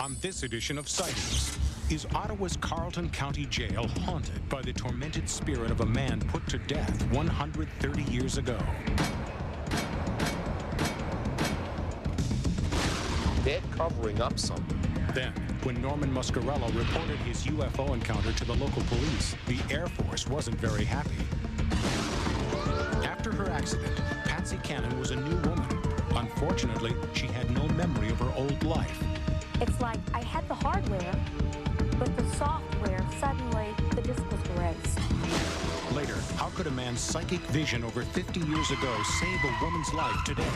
On this edition of Sightings, is Ottawa's Carleton County Jail haunted by the tormented spirit of a man put to death 130 years ago? They're covering up something. Then, when Norman Muscarello reported his UFO encounter to the local police, the Air Force wasn't very happy. After her accident, Patsy Cannon was a new woman. Unfortunately, she had no memory of her old life. It's like I had the hardware, but the software, suddenly the disk was erased. Later, how could a man's psychic vision over 50 years ago save a woman's life today?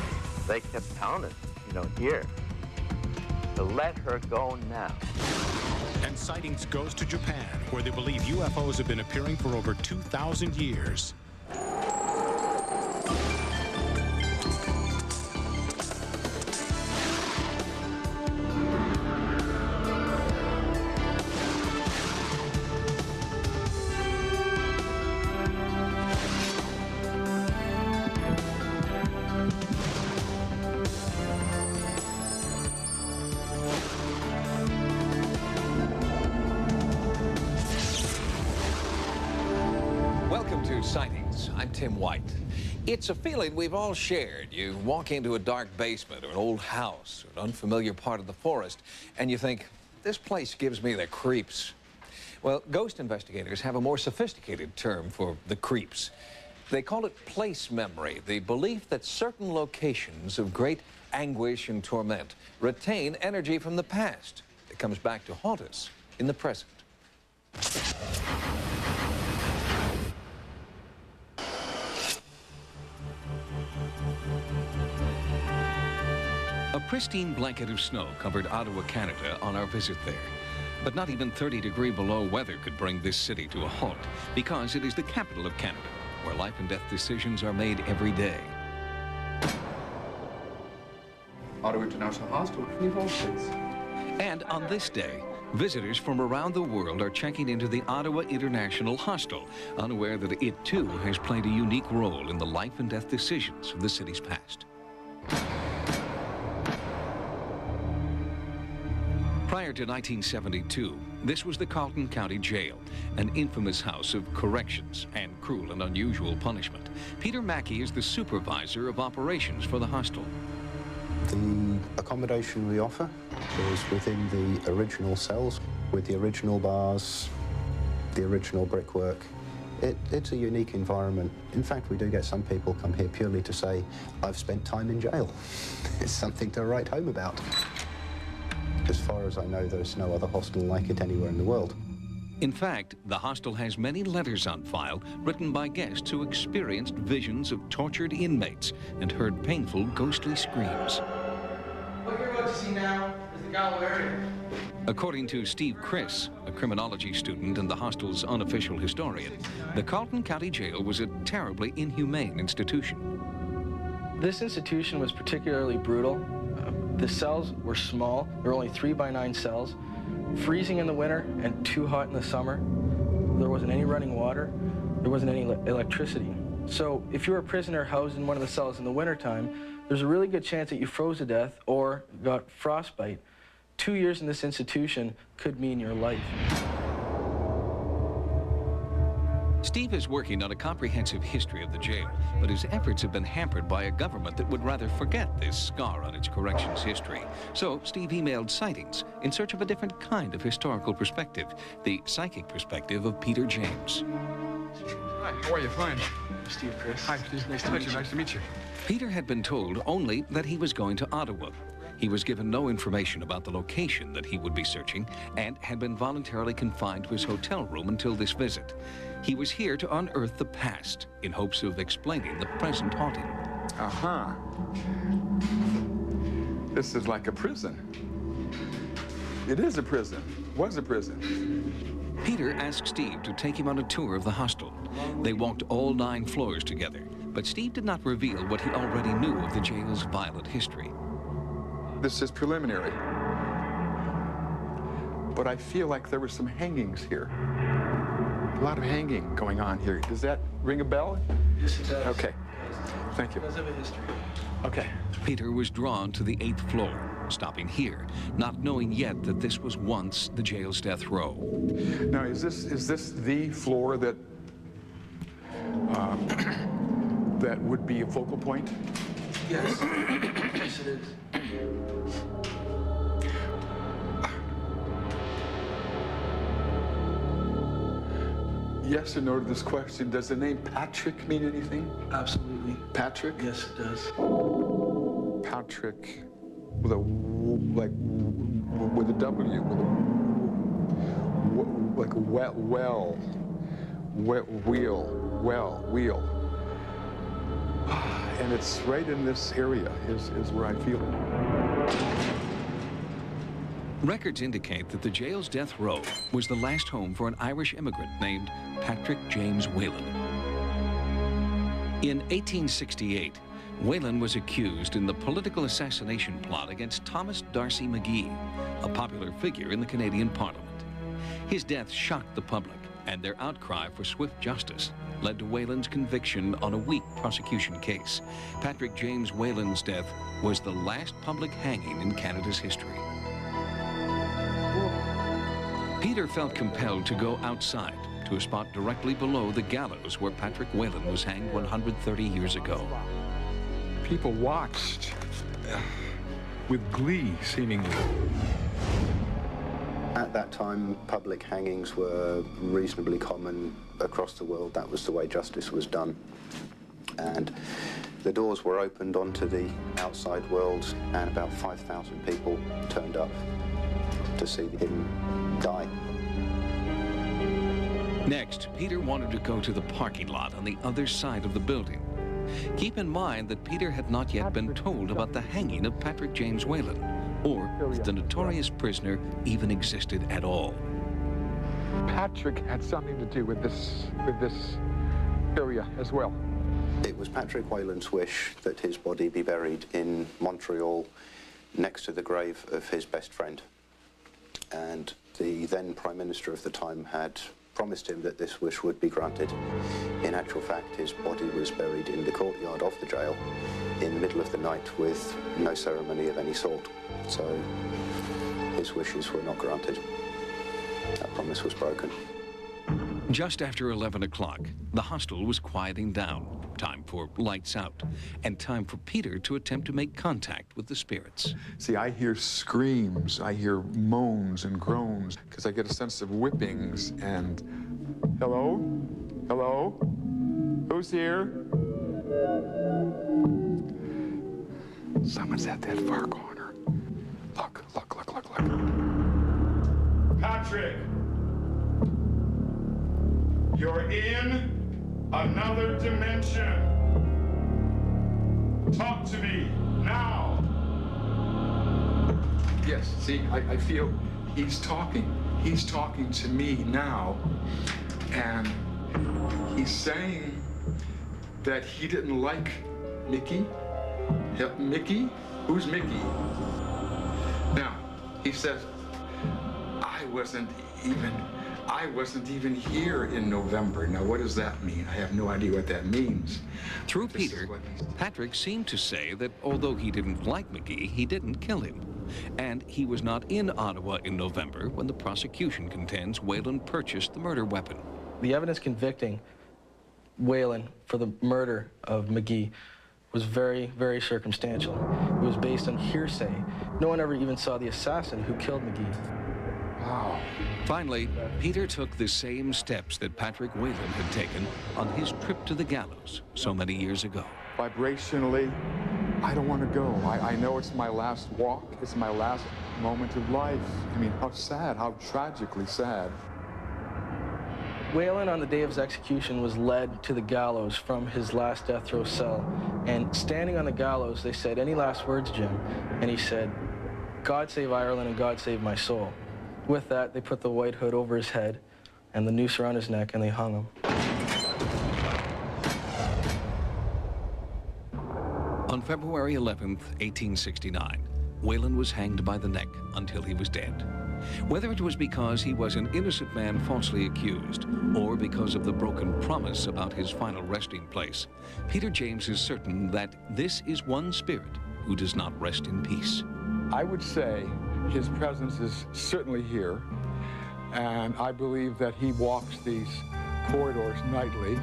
They kept pounding, here. To let her go now. And Sightings goes to Japan, where they believe UFOs have been appearing for over 2,000 years. Sightings. I'm Tim White. It's a feeling we've all shared. You walk into a dark basement or an old house or an unfamiliar part of the forest and you think, this place gives me the creeps. Well, ghost investigators have a more sophisticated term for the creeps. They call it place memory, the belief that certain locations of great anguish and torment retain energy from the past that comes back to haunt us in the present. A pristine blanket of snow covered Ottawa, Canada on our visit there. But not even 30-degree below weather could bring this city to a halt, because it is the capital of Canada, where life and death decisions are made every day. Ottawa International Hospital, United States. And on this day, visitors from around the world are checking into the Ottawa International Hostel, unaware that it too has played a unique role in the life and death decisions of the city's past. Prior to 1972, this was the Carleton County Jail, an infamous house of corrections and cruel and unusual punishment. Peter Mackey is the supervisor of operations for the hostel. The accommodation we offer is within the original cells, with the original bars, the original brickwork. It's a unique environment. In fact, we do get some people come here purely to say, I've spent time in jail. It's something to write home about. As far as I know, there's no other hostel like it anywhere in the world. In fact, the hostel has many letters on file written by guests who experienced visions of tortured inmates and heard painful, ghostly screams. What you're about to see now is the Gallows area. According to Steve Chris, a criminology student and the hostel's unofficial historian, the Carleton County Jail was a terribly inhumane institution. This institution was particularly brutal. The cells were small. There were only 3x9 cells, freezing in the winter and too hot in the summer. There wasn't any running water. There wasn't any electricity. So if you were a prisoner housed in one of the cells in the wintertime, there's a really good chance that you froze to death or got frostbite. 2 years in this institution could mean your life. Steve is working on a comprehensive history of the jail, but his efforts have been hampered by a government that would rather forget this scar on its corrections history. So Steve emailed Sightings in search of a different kind of historical perspective, the psychic perspective of Peter James. Hi, how are you? Fine. Steve Chris. Hi, Steve. Nice to meet you. Nice to meet you. Peter had been told only that he was going to Ottawa. He was given no information about the location that he would be searching and had been voluntarily confined to his hotel room until this visit. He was here to unearth the past in hopes of explaining the present haunting. Uh-huh. This is like a prison. It is a prison. Was a prison. Peter asked Steve to take him on a tour of the hostel. They walked all 9 floors together, but Steve did not reveal what he already knew of the jail's violent history. This is preliminary. But I feel like there were some hangings here. A lot of hanging going on here. Does that ring a bell? Yes, it does. Okay. Thank you. It does have a history. Okay. Peter was drawn to the 8th floor. stopping here, not knowing yet that this was once the jail's death row. Now, is this the floor that that would be a focal point? Yes. Yes, it is. Yes or no to this question? Does the name Patrick mean anything? Absolutely. Patrick? Yes, it does. Patrick with a like with a W, with a like a wheel. And it's right in this area is where I feel it. Records indicate that the jail's death row was the last home for an Irish immigrant named Patrick James Whelan. In 1868, Whelan was accused in the political assassination plot against Thomas D'Arcy McGee, a popular figure in the Canadian Parliament. His death shocked the public, and their outcry for swift justice led to Whelan's conviction on a weak prosecution case. Patrick James Whelan's death was the last public hanging in Canada's history. Peter felt compelled to go outside to a spot directly below the gallows where Patrick Whelan was hanged 130 years ago. People watched with glee, seemingly. At that time, public hangings were reasonably common across the world. That was the way justice was done. And the doors were opened onto the outside world, and about 5,000 people turned up to see him die. Next, Peter wanted to go to the parking lot on the other side of the building. Keep in mind that Peter had not yet been told about the hanging of Patrick James Whelan, or that the notorious prisoner even existed at all. Patrick had something to do with this area as well. It was Patrick Whelan's wish that his body be buried in Montreal next to the grave of his best friend. And the then Prime Minister of the time had promised him that this wish would be granted. In actual fact, his body was buried in the courtyard of the jail in the middle of the night with no ceremony of any sort. So his wishes were not granted. That promise was broken. Just after 11 o'clock, the hostel was quieting down. Time for lights out, and time for Peter to attempt to make contact with the spirits. See, I hear screams, I hear moans and groans, because I get a sense of whippings and, hello? Hello? Who's here? Someone's at that far corner. Look. Patrick! You're in another dimension. Talk to me now. Yes, see, I feel he's talking. He's talking to me now. And he's saying that he didn't like Mickey. Mickey? Who's Mickey? Now, he says, I wasn't even here in November. Now, what does that mean? I have no idea what that means. Through Peter, Patrick seemed to say that although he didn't like McGee, he didn't kill him. And he was not in Ottawa in November when the prosecution contends Whelan purchased the murder weapon. The evidence convicting Whelan for the murder of McGee was very, very circumstantial. It was based on hearsay. No one ever even saw the assassin who killed McGee. Wow. Finally, Peter took the same steps that Patrick Whelan had taken on his trip to the gallows so many years ago. Vibrationally, I don't want to go. I know it's my last walk. It's my last moment of life. I mean, how sad, how tragically sad. Whelan, on the day of his execution, was led to the gallows from his last death row cell. And standing on the gallows, they said, "Any last words, Jim?" And he said, "God save Ireland and God save my soul." With that, they put the white hood over his head and the noose around his neck, and they hung him. On February 11th, 1869, Whelan was hanged by the neck until he was dead. Whether it was because he was an innocent man falsely accused, or because of the broken promise about his final resting place, Peter James is certain that this is one spirit who does not rest in peace. I would say his presence is certainly here, and I believe that he walks these corridors nightly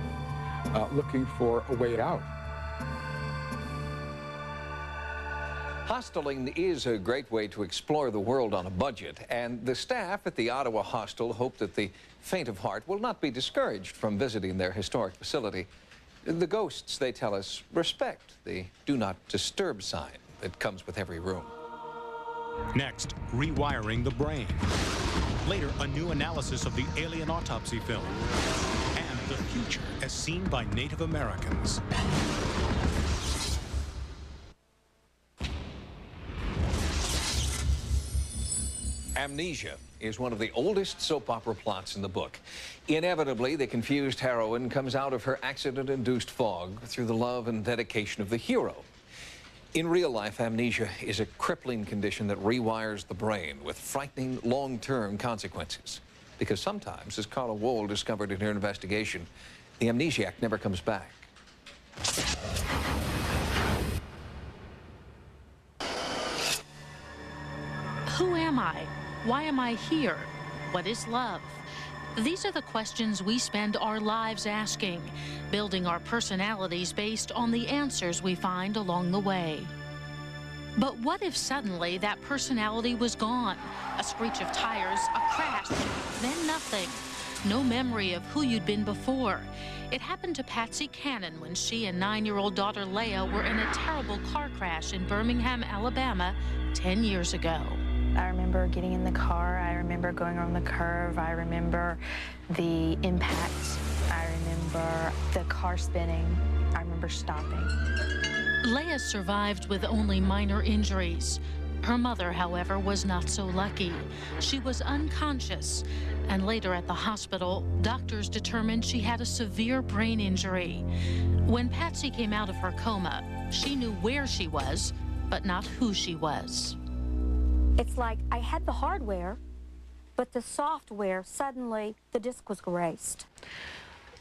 looking for a way out. Hosteling is a great way to explore the world on a budget, and the staff at the Ottawa hostel hope that the faint of heart will not be discouraged from visiting their historic facility. The ghosts, they tell us, respect the do not disturb sign that comes with every room. Next, rewiring the brain. Later, a new analysis of the alien autopsy film. And the future as seen by Native Americans. Amnesia is one of the oldest soap opera plots in the book. Inevitably, the confused heroine comes out of her accident-induced fog through the love and dedication of the hero. In real life, amnesia is a crippling condition that rewires the brain with frightening long-term consequences. Because sometimes, as Carla Wohl discovered in her investigation, the amnesiac never comes back. Who am I? Why am I here? What is love? These are the questions we spend our lives asking, building our personalities based on the answers we find along the way. But what if suddenly that personality was gone? A screech of tires, a crash, then nothing. No memory of who you'd been before. It happened to Patsy Cannon when she and 9-year-old daughter Leah were in a terrible car crash in Birmingham, Alabama, 10 years ago. I remember getting in the car, I remember going on the curve, I remember the impact, I remember the car spinning, I remember stopping. Leah survived with only minor injuries. Her mother, however, was not so lucky. She was unconscious, and later at the hospital, doctors determined she had a severe brain injury. When Patsy came out of her coma, she knew where she was, but not who she was. It's like I had the hardware, but the software, suddenly the disk was erased.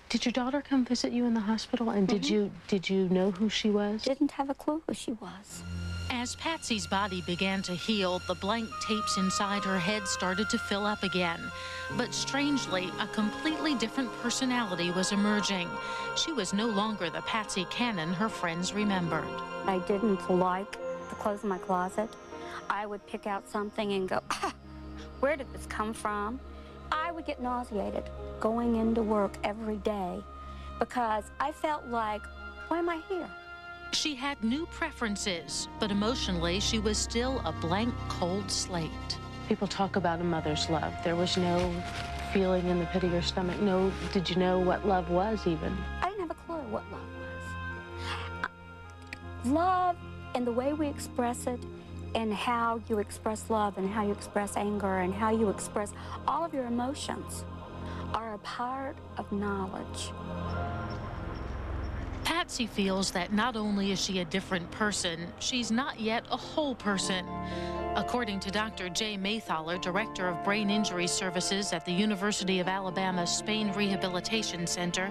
Did your daughter come visit you in the hospital, and did you know who she was? Didn't have a clue who she was. As Patsy's body began to heal, the blank tapes inside her head started to fill up again. But strangely, a completely different personality was emerging. She was no longer the Patsy Cannon her friends remembered. I didn't like the clothes in my closet. I would pick out something and go, ah, where did this come from? I would get nauseated going into work every day because I felt like, why am I here? She had new preferences, but emotionally, she was still a blank, cold slate. People talk about a mother's love. There was no feeling in the pit of your stomach. No, did you know what love was even? I didn't have a clue what love was. Love and the way we express it, and how you express love and how you express anger and how you express all of your emotions are a part of knowledge. Patsy feels that not only is she a different person, she's not yet a whole person. According to Dr. Jay Maythaler, Director of Brain Injury Services at the University of Alabama Spain Rehabilitation Center,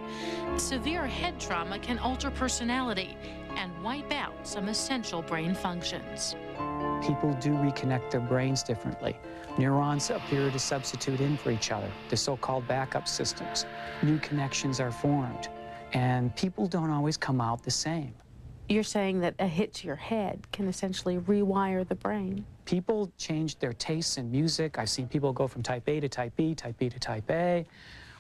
severe head trauma can alter personality and wipe out some essential brain functions. People do reconnect their brains differently. Neurons appear to substitute in for each other, the so-called backup systems. New connections are formed, and people don't always come out the same. You're saying that a hit to your head can essentially rewire the brain? People change their tastes in music. I've seen people go from type A to type B, type B to type A.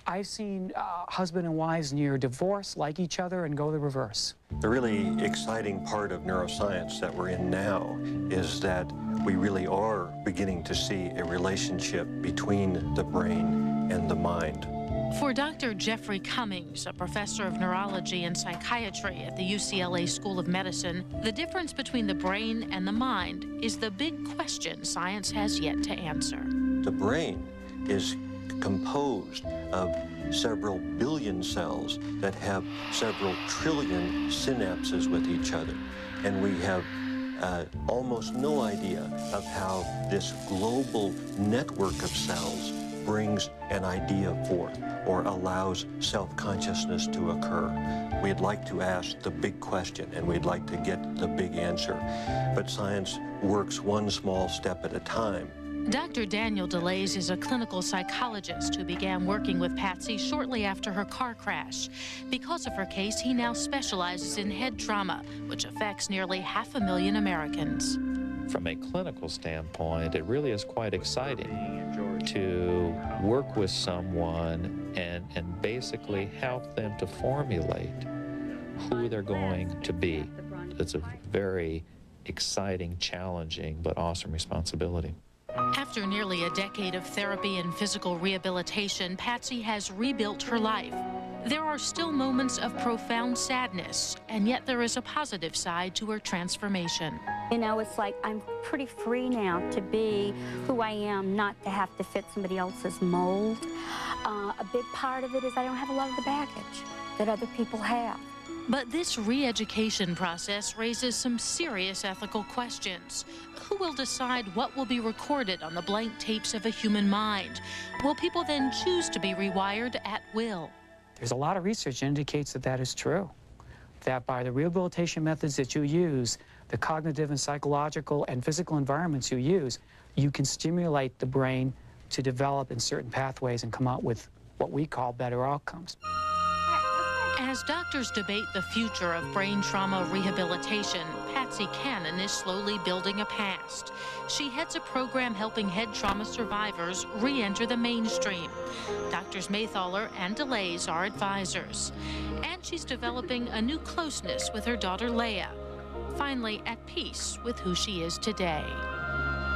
I've seen husband and wives near divorce like each other and go the reverse. The really exciting part of neuroscience that we're in now is that we really are beginning to see a relationship between the brain and the mind. For Dr. Jeffrey Cummings, a professor of neurology and psychiatry at the UCLA School of Medicine, the difference between the brain and the mind is the big question science has yet to answer. The brain is composed of several billion cells that have several trillion synapses with each other. And we have almost no idea of how this global network of cells brings an idea forth or allows self-consciousness to occur. We'd like to ask the big question and we'd like to get the big answer, but science works one small step at a time. Dr. Daniel DeLays is a clinical psychologist who began working with Patsy shortly after her car crash. Because of her case, he now specializes in head trauma, which affects nearly 500,000 Americans. From a clinical standpoint, it really is quite exciting to work with someone and basically help them to formulate who they're going to be. It's a very exciting, challenging, but awesome responsibility. After nearly a decade of therapy and physical rehabilitation, Patsy has rebuilt her life. There are still moments of profound sadness, and yet there is a positive side to her transformation. You know, it's like I'm pretty free now to be who I am, not to have to fit somebody else's mold. A big part of it is I don't have a lot of the baggage that other people have. But this re-education process raises some serious ethical questions. Who will decide what will be recorded on the blank tapes of a human mind? Will people then choose to be rewired at will? There's a lot of research that indicates that that is true. That by the rehabilitation methods that you use, the cognitive and psychological and physical environments you use, you can stimulate the brain to develop in certain pathways and come out with what we call better outcomes. As doctors debate the future of brain trauma rehabilitation, Patsy Cannon is slowly building a past. She heads a program helping head trauma survivors re-enter the mainstream. Doctors Maythaler and DeLays are advisors. And she's developing a new closeness with her daughter Leia, finally at peace with who she is today.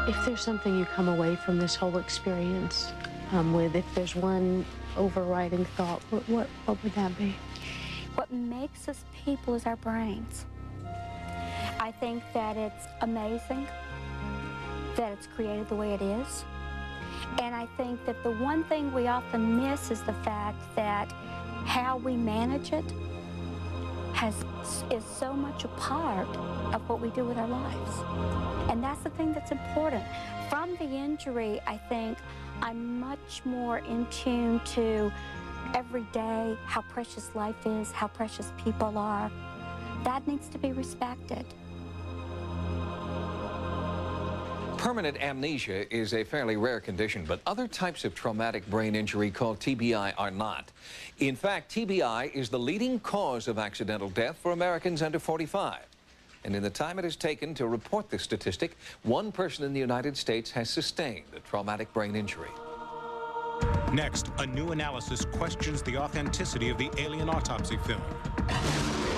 If there's something you come away from this whole experience with, if there's one overriding thought, what would that be? What makes us people is our brains. I think that it's amazing that it's created the way it is. And I think that the one thing we often miss is the fact that how we manage it is so much a part of what we do with our lives. And that's the thing that's important. From the injury, I think I'm much more in tune to every day, how precious life is, how precious people are. That needs to be respected. Permanent amnesia is a fairly rare condition, but other types of traumatic brain injury called TBI are not. In fact, TBI is the leading cause of accidental death for Americans under 45. And in the time it has taken to report this statistic, one person in the United States has sustained a traumatic brain injury. Next, a new analysis questions the authenticity of the alien autopsy film.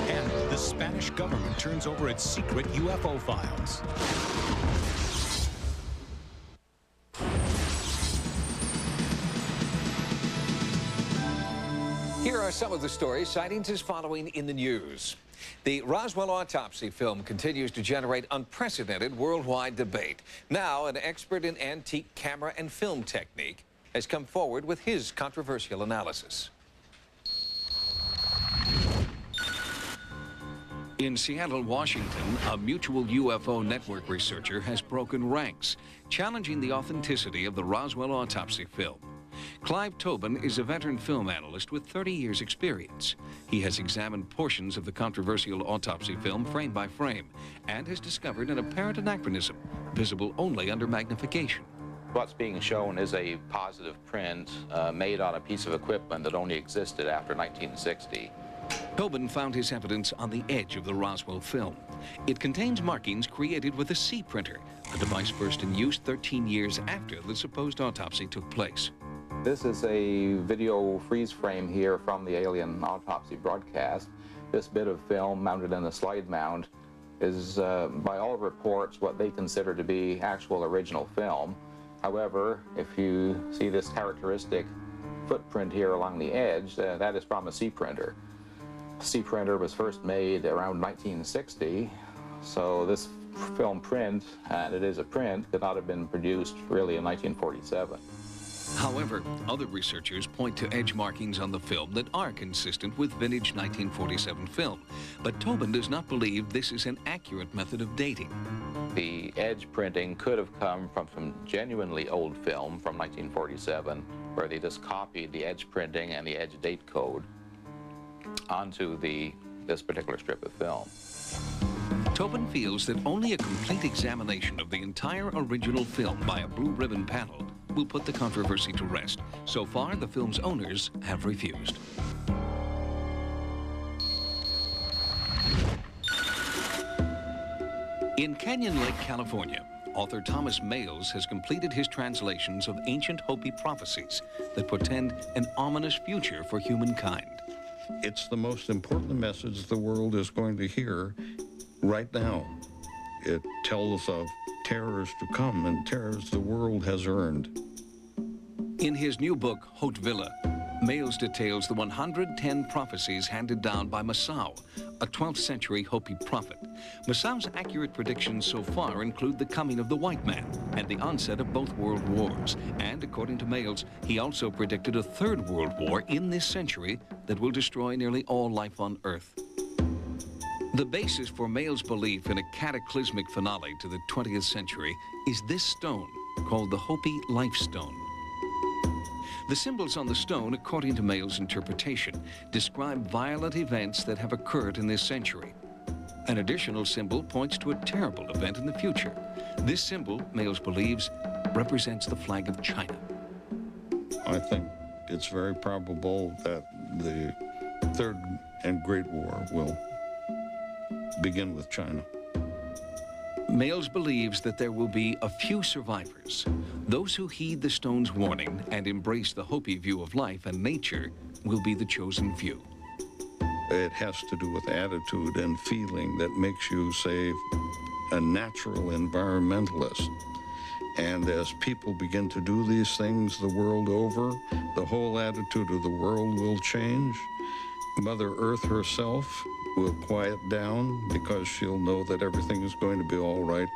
And the Spanish government turns over its secret U.F.O. files. Here are some of the stories Sightings is following in the news. The Roswell autopsy film continues to generate unprecedented worldwide debate. Now, an expert in antique camera and film technique has come forward with his controversial analysis. In Seattle, Washington, a mutual UFO network researcher has broken ranks, challenging the authenticity of the Roswell autopsy film. Clive Tobin is a veteran film analyst with 30 years' experience. He has examined portions of the controversial autopsy film frame by frame and has discovered an apparent anachronism, visible only under magnification. What's being shown is a positive print made on a piece of equipment that only existed after 1960. Tobin found his evidence on the edge of the Roswell film. It contains markings created with a C printer, a device first in use 13 years after the supposed autopsy took place. This is a video freeze frame here from the alien autopsy broadcast. This bit of film mounted in a slide mount is, by all reports, what they consider to be actual original film. However, if you see this characteristic footprint here along the edge, that is from a C printer. C printer was first made around 1960, so this film print, and it is a print, could not have been produced really in 1947. However, other researchers point to edge markings on the film that are consistent with vintage 1947 film, but Tobin does not believe this is an accurate method of dating. The edge printing could have come from some genuinely old film from 1947, where they just copied the edge printing and the edge date code onto this particular strip of film. Tobin feels that only a complete examination of the entire original film by a blue ribbon panel will put the controversy to rest. So far, the film's owners have refused. In Canyon Lake, California, author Thomas Mayles has completed his translations of ancient Hopi prophecies that portend an ominous future for humankind. It's the most important message the world is going to hear right now. It tells of terrors to come and terrors the world has earned. In his new book, Haute Villa, Mayles details the 110 prophecies handed down by Masao, a 12th century Hopi prophet. Masao's accurate predictions so far include the coming of the white man and the onset of both world wars. And according to Mayles, he also predicted a third world war in this century that will destroy nearly all life on Earth. The basis for Mayles' belief in a cataclysmic finale to the 20th century is this stone called the Hopi Life Stone. The symbols on the stone, according to Mayles' interpretation, describe violent events that have occurred in this century. An additional symbol points to a terrible event in the future. This symbol, Mayles believes, represents the flag of China. I think it's very probable that the Third and Great War will begin with China. Mayles believes that there will be a few survivors. Those who heed the stone's warning and embrace the Hopi view of life and nature will be the chosen few. It has to do with attitude and feeling that makes you, say, a natural environmentalist. And as people begin to do these things the world over, the whole attitude of the world will change. Mother Earth herself will quiet down because she'll know that everything is going to be all right.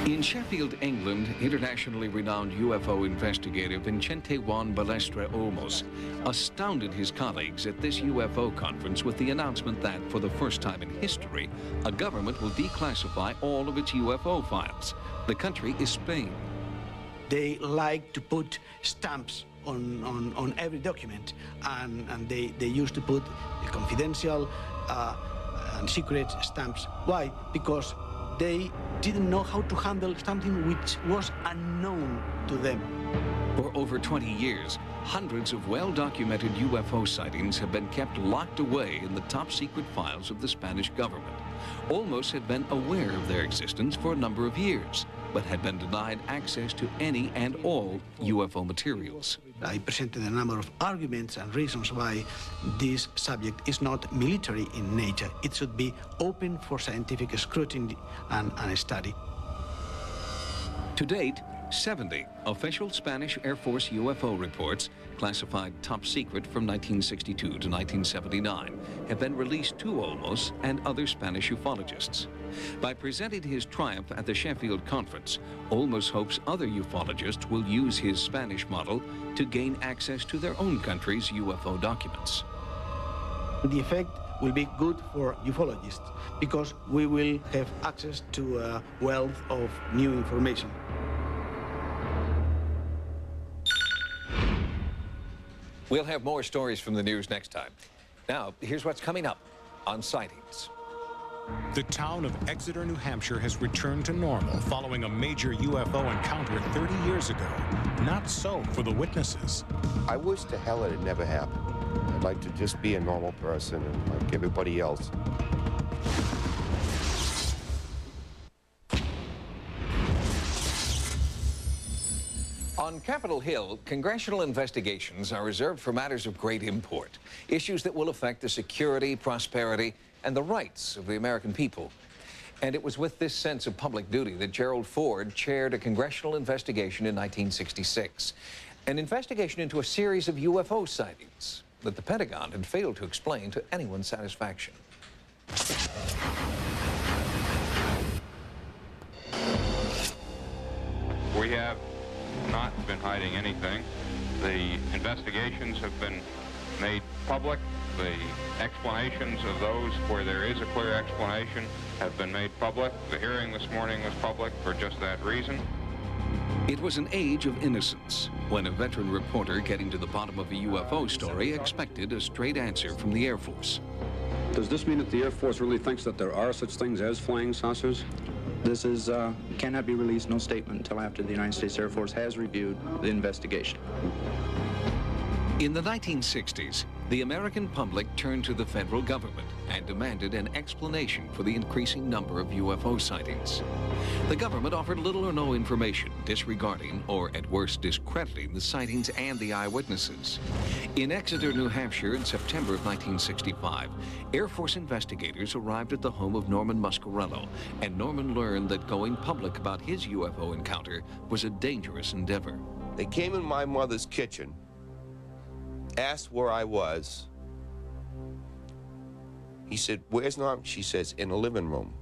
In Sheffield, England, internationally renowned UFO investigator Vicente Juan Balestra Olmos astounded his colleagues at this UFO conference with the announcement that, for the first time in history, a government will declassify all of its UFO files. The country is Spain. They like to put stamps on every document, and they used to put confidential and secret stamps. Why? Because they didn't know how to handle something which was unknown to them. For over 20 years, hundreds of well-documented UFO sightings have been kept locked away in the top-secret files of the Spanish government. Olmos had been aware of their existence for a number of years, but had been denied access to any and all UFO materials. I presented a number of arguments and reasons why this subject is not military in nature. It should be open for scientific scrutiny and study. To date, 70 official Spanish Air Force UFO reports, classified top secret from 1962 to 1979, have been released to Olmos and other Spanish ufologists. By presenting his triumph at the Sheffield conference, Olmos hopes other ufologists will use his Spanish model to gain access to their own country's UFO documents. The effect will be good for ufologists because we will have access to a wealth of new information. We'll have more stories from the news next time. Now, here's what's coming up on Sightings. The town of Exeter, New Hampshire has returned to normal following a major UFO encounter 30 years ago. Not so for the witnesses. I wish to hell it had never happened. I'd like to just be a normal person and like everybody else. On Capitol Hill, congressional investigations are reserved for matters of great import, issues that will affect the security, prosperity, and the rights of the American people. And it was with this sense of public duty that Gerald Ford chaired a congressional investigation in 1966, an investigation into a series of UFO sightings that the Pentagon had failed to explain to anyone's satisfaction. We have not been hiding anything. The investigations have been made public. The explanations of those where there is a clear explanation have been made public. The hearing this morning was public for just that reason. It was an age of innocence, when a veteran reporter getting to the bottom of a UFO story expected a straight answer from the Air Force. Does this mean that the Air Force really thinks that there are such things as flying saucers? This is cannot be released, no statement, until after the United States Air Force has reviewed the investigation. In the 1960s, the American public turned to the federal government and demanded an explanation for the increasing number of UFO sightings. The government offered little or no information, disregarding or at worst discrediting the sightings and the eyewitnesses. In Exeter, New Hampshire in September of 1965, Air Force investigators arrived at the home of Norman Muscarello, and Norman learned that going public about his UFO encounter was a dangerous endeavor. They came in my mother's kitchen, asked where I was. He said, "Where's Norm?" She says, "In the living room."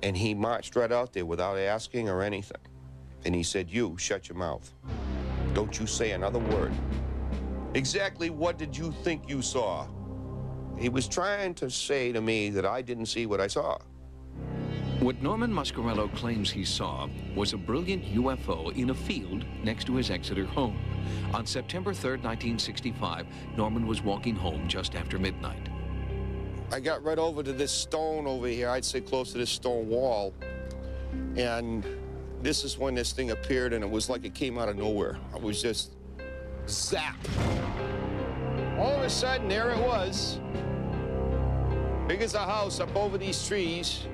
And he marched right out there without asking or anything. And he said, "You, shut your mouth. Don't you say another word." Exactly what did you think you saw? He was trying to say to me that I didn't see what I saw. What Norman Muscarello claims he saw was a brilliant UFO in a field next to his Exeter home. On September 3rd, 1965, Norman was walking home just after midnight. I got right over to this stone over here, I'd say close to this stone wall, and this is when this thing appeared, and it was like it came out of nowhere. I was just zap. All of a sudden, there it was, big as a house up over these trees.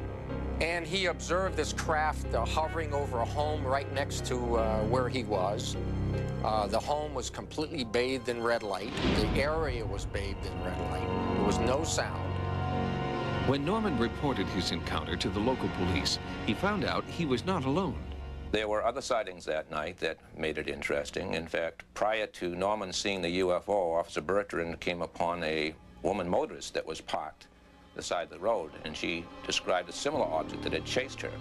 And he observed this craft hovering over a home right next to where he was. The home was completely bathed in red light. The area was bathed in red light. There was no sound. When Norman reported his encounter to the local police, he found out he was not alone. There were other sightings that night that made it interesting. In fact, prior to Norman seeing the UFO, Officer Bertrand came upon a woman motorist that was parked the side of the road, and she described a similar object that had chased her.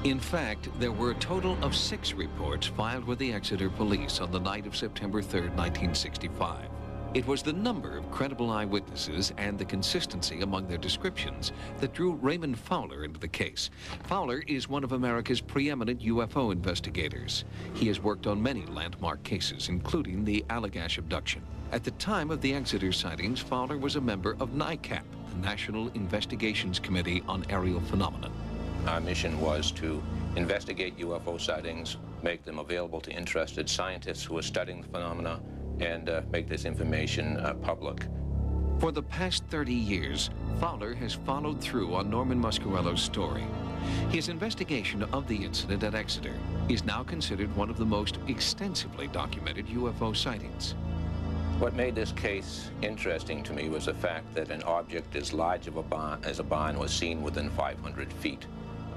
In fact, there were a total of 6 reports filed with the Exeter police on the night of September 3rd, 1965. It was the number of credible eyewitnesses and the consistency among their descriptions that drew Raymond Fowler into the case. Fowler is one of America's preeminent UFO investigators. He has worked on many landmark cases, including the Allagash abduction. At the time of the Exeter sightings, Fowler was a member of NICAP, the National Investigations Committee on Aerial Phenomena. Our mission was to investigate UFO sightings, make them available to interested scientists who are studying the phenomena, and make this information public. For the past 30 years, Fowler has followed through on Norman Muscarello's story. His investigation of the incident at Exeter is now considered one of the most extensively documented UFO sightings. What made this case interesting to me was the fact that an object as large as a barn was seen within 500 feet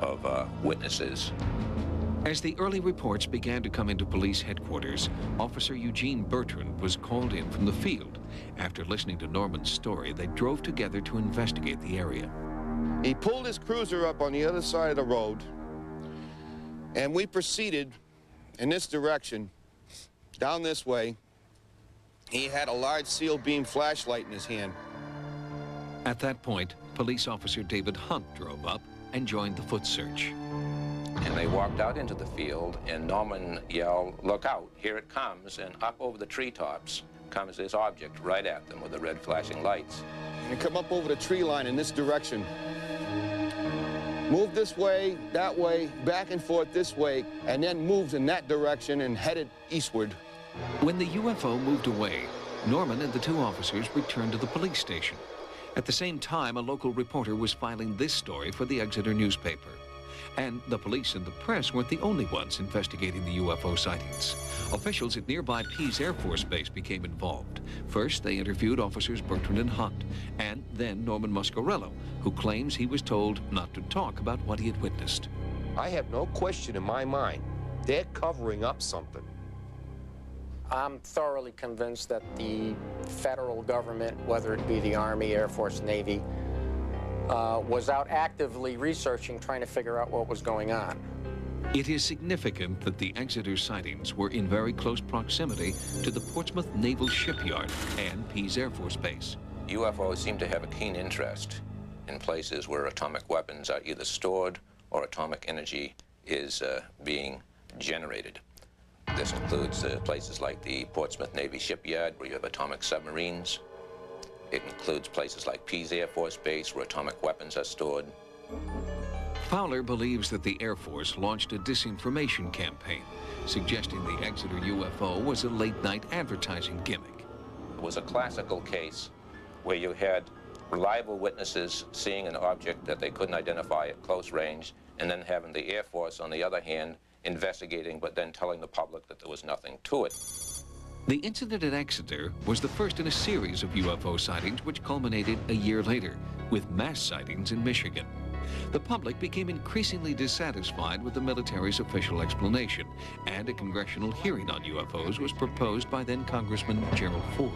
of witnesses. As the early reports began to come into police headquarters, Officer Eugene Bertrand was called in from the field. After listening to Norman's story, they drove together to investigate the area. He pulled his cruiser up on the other side of the road, and we proceeded in this direction, down this way. He had a large seal beam flashlight in his hand. At that point, police officer David Hunt drove up and joined the foot search. And they walked out into the field, and Norman yelled, "Look out, here it comes," and up over the treetops comes this object right at them with the red flashing lights. And it come up over the tree line in this direction. Moved this way, that way, back and forth this way, and then moved in that direction and headed eastward. When the UFO moved away, Norman and the 2 officers returned to the police station. At the same time, a local reporter was filing this story for the Exeter newspaper. And the police and the press weren't the only ones investigating the UFO sightings. Officials at nearby Pease Air Force Base became involved. First, they interviewed officers Bertrand and Hunt, and then Norman Muscarello, who claims he was told not to talk about what he had witnessed. I have no question in my mind, they're covering up something. I'm thoroughly convinced that the federal government, whether it be the Army, Air Force, Navy, was out actively researching, trying to figure out what was going on. It is significant that the Exeter sightings were in very close proximity to the Portsmouth Naval Shipyard and Pease Air Force Base. UFOs seem to have a keen interest in places where atomic weapons are either stored or atomic energy is being generated. This includes places like the Portsmouth Navy Shipyard, where you have atomic submarines. It includes places like Pease Air Force Base, where atomic weapons are stored. Fowler believes that the Air Force launched a disinformation campaign, suggesting the Exeter UFO was a late-night advertising gimmick. It was a classical case where you had reliable witnesses seeing an object that they couldn't identify at close range, and then having the Air Force, on the other hand, investigating, but then telling the public that there was nothing to it. The incident at Exeter was the first in a series of UFO sightings which culminated a year later with mass sightings in Michigan. The public became increasingly dissatisfied with the military's official explanation, and a congressional hearing on UFOs was proposed by then Congressman Gerald Ford.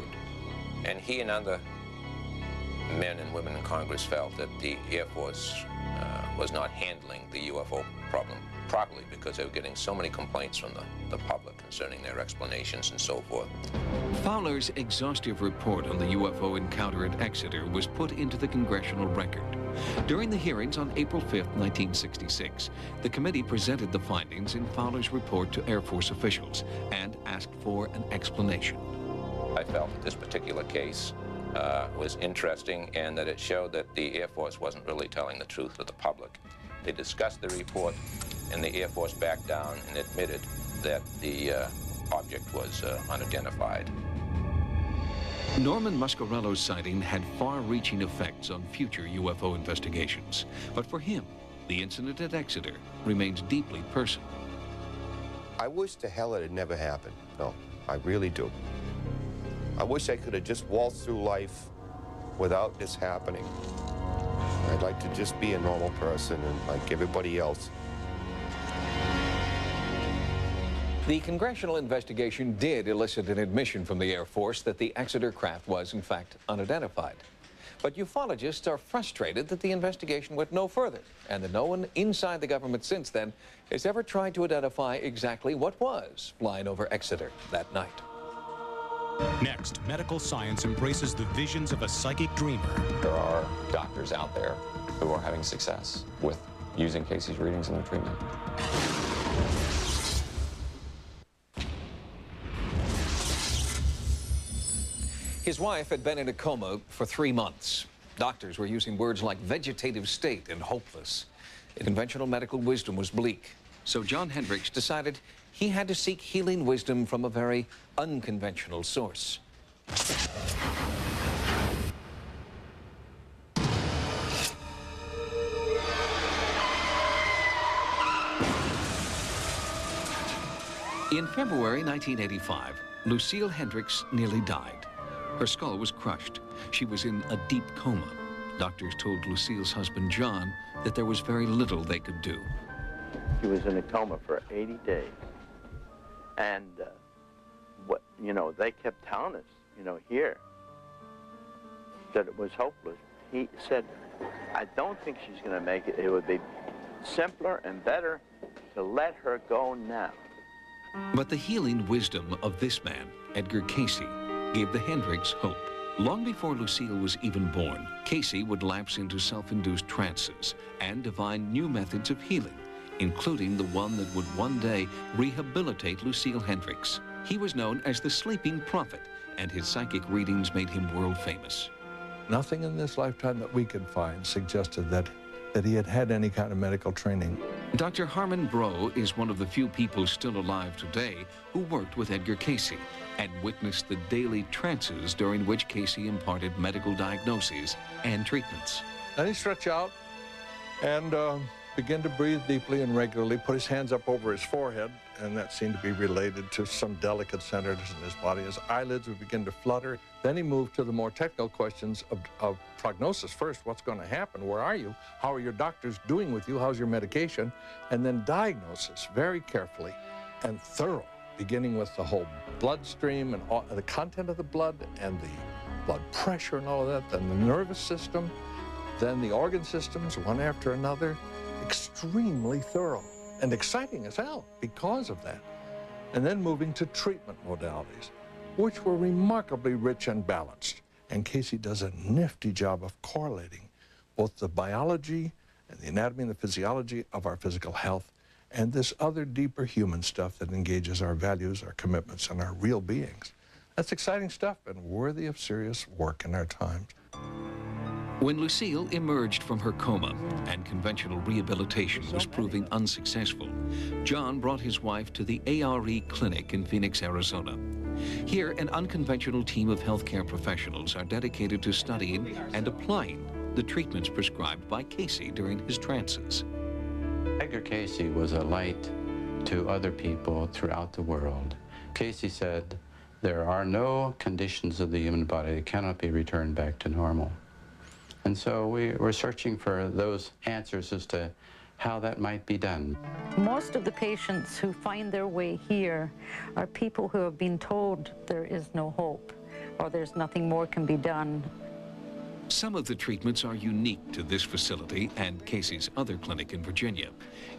And he and other men and women in Congress felt that the Air Force was not handling the UFO problem properly, because they were getting so many complaints from the public concerning their explanations and so forth. Fowler's exhaustive report on the UFO encounter at Exeter was put into the congressional record. During the hearings on April 5, 1966, the committee presented the findings in Fowler's report to Air Force officials and asked for an explanation. I felt that this particular case was interesting, and that it showed that the Air Force wasn't really telling the truth to the public. They discussed the report, and the Air Force backed down and admitted that the object was unidentified. Norman Muscarello's sighting had far-reaching effects on future UFO investigations. But for him, the incident at Exeter remains deeply personal. I wish to hell it had never happened. No, I really do. I wish I could have just waltzed through life without this happening. I'd like to just be a normal person and like everybody else. The congressional investigation did elicit an admission from the Air Force that the Exeter craft was, in fact, unidentified. But ufologists are frustrated that the investigation went no further, and that no one inside the government since then has ever tried to identify exactly what was flying over Exeter that night. Next, medical science embraces the visions of a psychic dreamer. There are doctors out there who are having success with using Casey's readings in their treatment. His wife had been in a coma for 3 months. Doctors were using words like vegetative state and hopeless. Conventional medical wisdom was bleak. So John Hendricks decided he had to seek healing wisdom from a very unconventional source. In February 1985, Lucille Hendricks nearly died. Her skull was crushed. She was in a deep coma. Doctors told Lucille's husband, John, that there was very little they could do. She was in a coma for 80 days. And, they kept telling us, here, that it was hopeless. He said, I don't think she's going to make it. It would be simpler and better to let her go now. But the healing wisdom of this man, Edgar Casey, gave the Hendricks hope. Long before Lucille was even born, Casey would lapse into self-induced trances and divine new methods of healing, including the one that would one day rehabilitate Lucille Hendricks. He was known as the Sleeping Prophet, and his psychic readings made him world famous. Nothing in this lifetime that we could find suggested that he had had any kind of medical training. Dr. Harmon Brough is one of the few people still alive today who worked with Edgar Casey and witnessed the daily trances during which Casey imparted medical diagnoses and treatments. Then he stretched out and began to breathe deeply and regularly, put his hands up over his forehead, and that seemed to be related to some delicate centers in his body. His eyelids would begin to flutter. Then he moved to the more technical questions of prognosis. First, what's going to happen? Where are you? How are your doctors doing with you? How's your medication? And then diagnosis, very carefully and thorough, beginning with the whole bloodstream and all, the content of the blood and the blood pressure and all of that, then the nervous system, then the organ systems, one after another. Extremely thorough. and exciting as hell because of that. And then moving to treatment modalities, which were remarkably rich and balanced. And Casey does a nifty job of correlating both the biology and the anatomy and the physiology of our physical health and this other deeper human stuff that engages our values, our commitments, and our real beings. That's exciting stuff and worthy of serious work in our times. When Lucille emerged from her coma and conventional rehabilitation was proving unsuccessful, John brought his wife to the ARE clinic in Phoenix, Arizona. Here, an unconventional team of healthcare professionals are dedicated to studying and applying the treatments prescribed by Casey during his trances. Edgar Casey was a light to other people throughout the world. Casey said, there are no conditions of the human body that cannot be returned back to normal. And so we were searching for those answers as to how that might be done. Most of the patients who find their way here are people who have been told there is no hope or there's nothing more can be done. Some of the treatments are unique to this facility and Casey's other clinic in Virginia.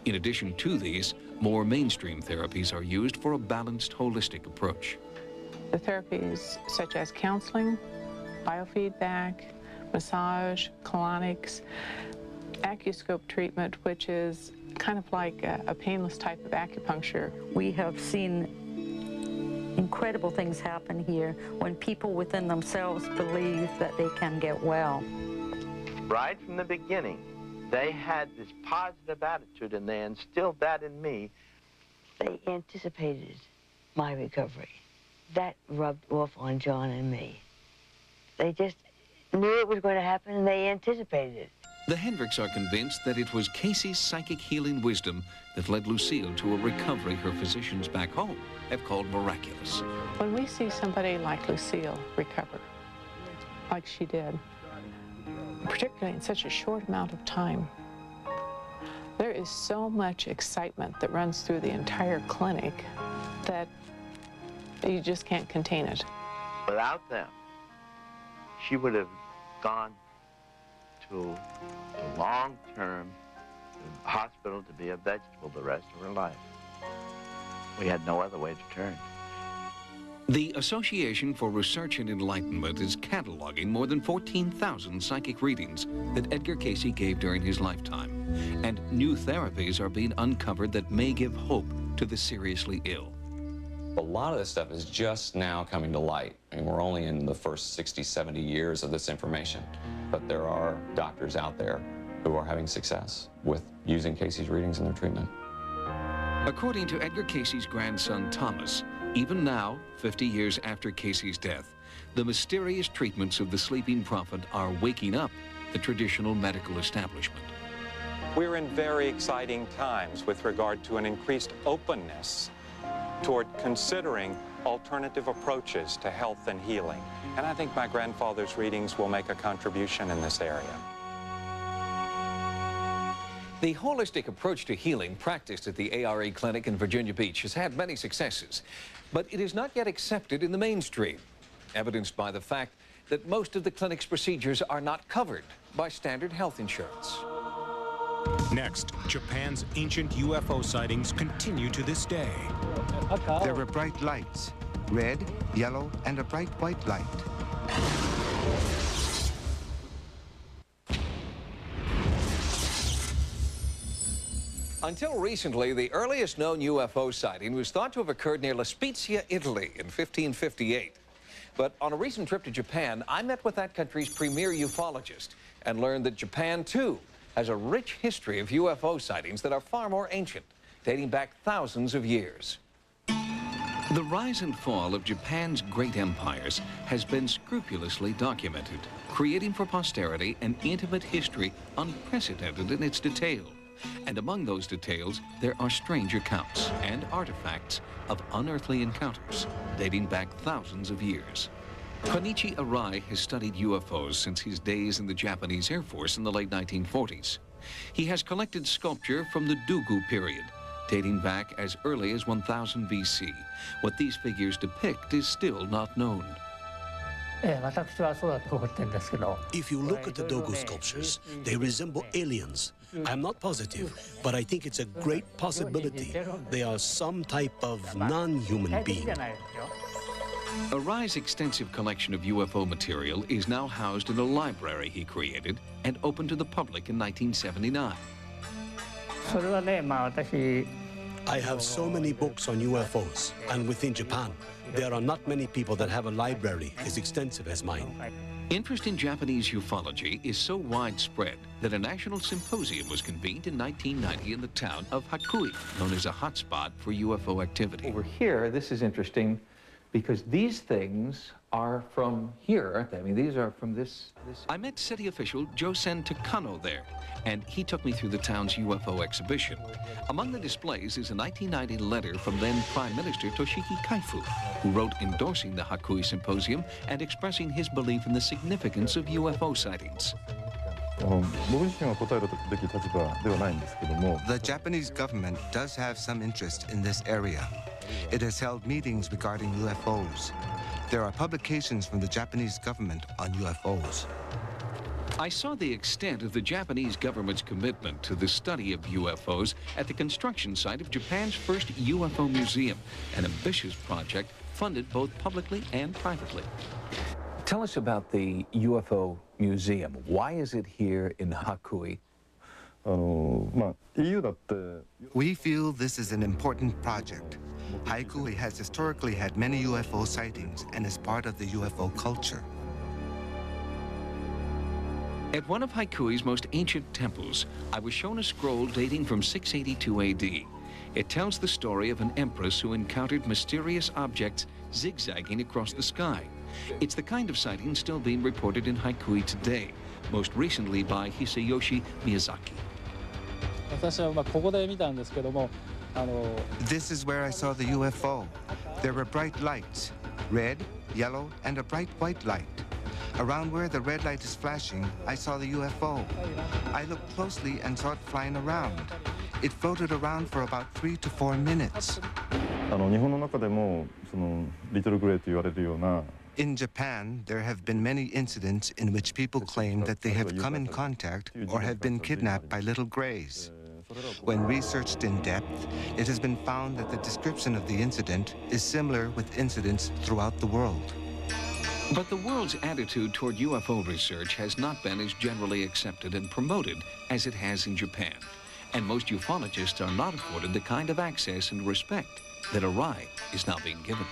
In addition to these, more mainstream therapies are used for a balanced, holistic approach. The therapies such as counseling, biofeedback, massage, colonics, acuscope treatment, which is kind of like a painless type of acupuncture. We have seen incredible things happen here when people within themselves believe that they can get well. Right from the beginning, they had this positive attitude and they instilled that in me. They anticipated my recovery. That rubbed off on John and me. They just knew it was going to happen and they anticipated it. The Hendricks are convinced that it was Casey's psychic healing wisdom that led Lucille to a recovery her physicians back home have called miraculous. When we see somebody like Lucille recover, like she did, particularly in such a short amount of time, there is so much excitement that runs through the entire clinic that you just can't contain it. Without them, she would have gone to a long-term hospital to be a vegetable the rest of her life. We had no other way to turn. The Association for Research and Enlightenment is cataloging more than 14,000 psychic readings that Edgar Casey gave during his lifetime. And new therapies are being uncovered that may give hope to the seriously ill. A lot of this stuff is just now coming to light. I mean, we're only in the first 60, 70 years of this information. But there are doctors out there who are having success with using Casey's readings in their treatment. According to Edgar Casey's grandson, Thomas, even now, 50 years after Casey's death, the mysterious treatments of the sleeping prophet are waking up the traditional medical establishment. We're in very exciting times with regard to an increased openness toward considering alternative approaches to health and healing. And I think my grandfather's readings will make a contribution in this area. The holistic approach to healing practiced at the ARE clinic in Virginia Beach has had many successes, but it is not yet accepted in the mainstream, evidenced by the fact that most of the clinic's procedures are not covered by standard health insurance. Next, Japan's ancient UFO sightings continue to this day. There were bright lights, red, yellow, and a bright white light. Until recently, the earliest known UFO sighting was thought to have occurred near La Spezia, Italy in 1558. But on a recent trip to Japan, I met with that country's premier ufologist and learned that Japan, too, has a rich history of UFO sightings that are far more ancient, dating back thousands of years. The rise and fall of Japan's great empires has been scrupulously documented, creating for posterity an intimate history unprecedented in its detail. And among those details, there are strange accounts and artifacts of unearthly encounters dating back thousands of years. Konichi Arai has studied UFOs since his days in the Japanese Air Force in the late 1940s. He has collected sculpture from the Dugu period, dating back as early as 1000 BC. What these figures depict is still not known. If you look at the Dogu sculptures, they resemble aliens. I'm not positive, but I think it's a great possibility. They are some type of non-human being. Arai's extensive collection of UFO material is now housed in a library he created and opened to the public in 1979. I have so many books on UFOs, and within Japan, there are not many people that have a library as extensive as mine. Interest in Japanese ufology is so widespread that a national symposium was convened in 1990 in the town of Hakui, known as a hotspot for UFO activity. Over here, this is interesting because these things are from here, aren't they? I mean, these are from this... I met city official Josen Takano there, and he took me through the town's UFO exhibition. Among the displays is a 1990 letter from then Prime Minister Toshiki Kaifu, who wrote endorsing the Hakui Symposium and expressing his belief in the significance of UFO sightings. The Japanese government does have some interest in this area. It has held meetings regarding UFOs. There are publications from the Japanese government on UFOs. I saw the extent of the Japanese government's commitment to the study of UFOs at the construction site of Japan's first UFO museum, an ambitious project funded both publicly and privately. Tell us about the UFO museum. Why is it here in Hakui? We feel this is an important project. Hakui has historically had many UFO sightings and is part of the UFO culture. At one of Hakui's most ancient temples, I was shown a scroll dating from 682 AD. It tells the story of an empress who encountered mysterious objects zigzagging across the sky. It's the kind of sighting still being reported in Hakui today, most recently by Hisayoshi Miyazaki. This is where I saw the UFO. There were bright lights, red, yellow, and a bright white light. Around where the red light is flashing, I saw the UFO. I looked closely and saw it flying around. It floated around for about 3 to 4 minutes. In Japan, there have been many incidents in which people claim that they have come in contact or have been kidnapped by little grays. When researched in depth, it has been found that the description of the incident is similar with incidents throughout the world. But the world's attitude toward UFO research has not been as generally accepted and promoted as it has in Japan. And most ufologists are not afforded the kind of access and respect that Arai is now being given.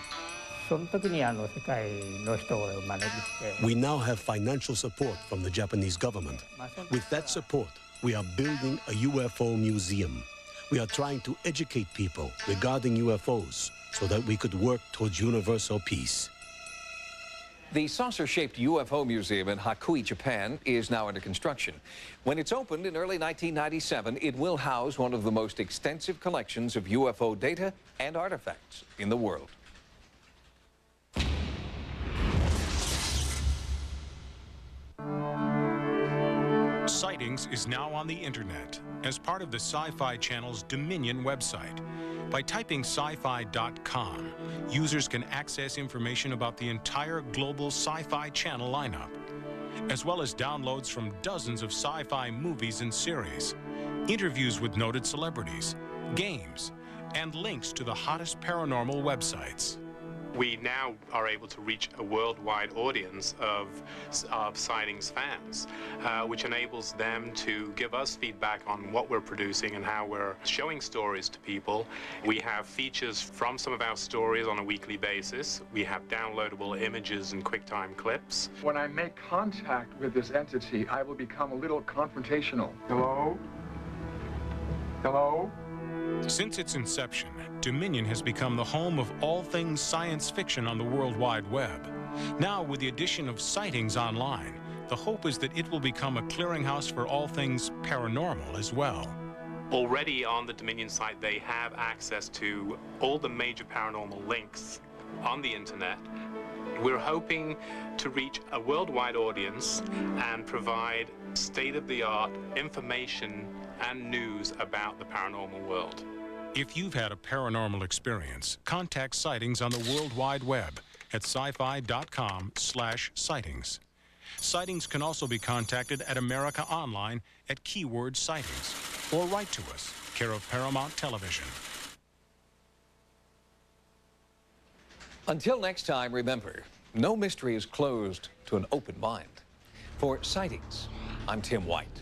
We now have financial support from the Japanese government. With that support, we are building a UFO museum. We are trying to educate people regarding UFOs so that we could work towards universal peace. The saucer-shaped UFO museum in Hakui, Japan, is now under construction. When it's opened in early 1997, it will house one of the most extensive collections of UFO data and artifacts in the world. Sightings is now on the internet as part of the Sci-Fi Channel's Dominion website. By typing sci-fi.com, users can access information about the entire global Sci-Fi Channel lineup, as well as downloads from dozens of sci-fi movies and series, interviews with noted celebrities, games, and links to the hottest paranormal websites. We now are able to reach a worldwide audience of Sightings fans, which enables them to give us feedback on what we're producing and how we're showing stories to people. We have features from some of our stories on a weekly basis. We have downloadable images and QuickTime clips. When I make contact with this entity, I will become a little confrontational. Hello? Hello? Since its inception, Dominion has become the home of all things science fiction on the World Wide Web. Now, with the addition of Sightings online, the hope is that it will become a clearinghouse for all things paranormal as well. Already on the Dominion site, they have access to all the major paranormal links on the internet. We're hoping to reach a worldwide audience and provide state-of-the-art information and news about the paranormal world. If you've had a paranormal experience, contact Sightings on the World Wide Web. at sci-fi.com/sightings. Sightings can also be contacted at America Online at keyword sightings, or write to us, care of Paramount Television. Until next time, remember, no mystery is closed to an open mind. For Sightings, I'm Tim White.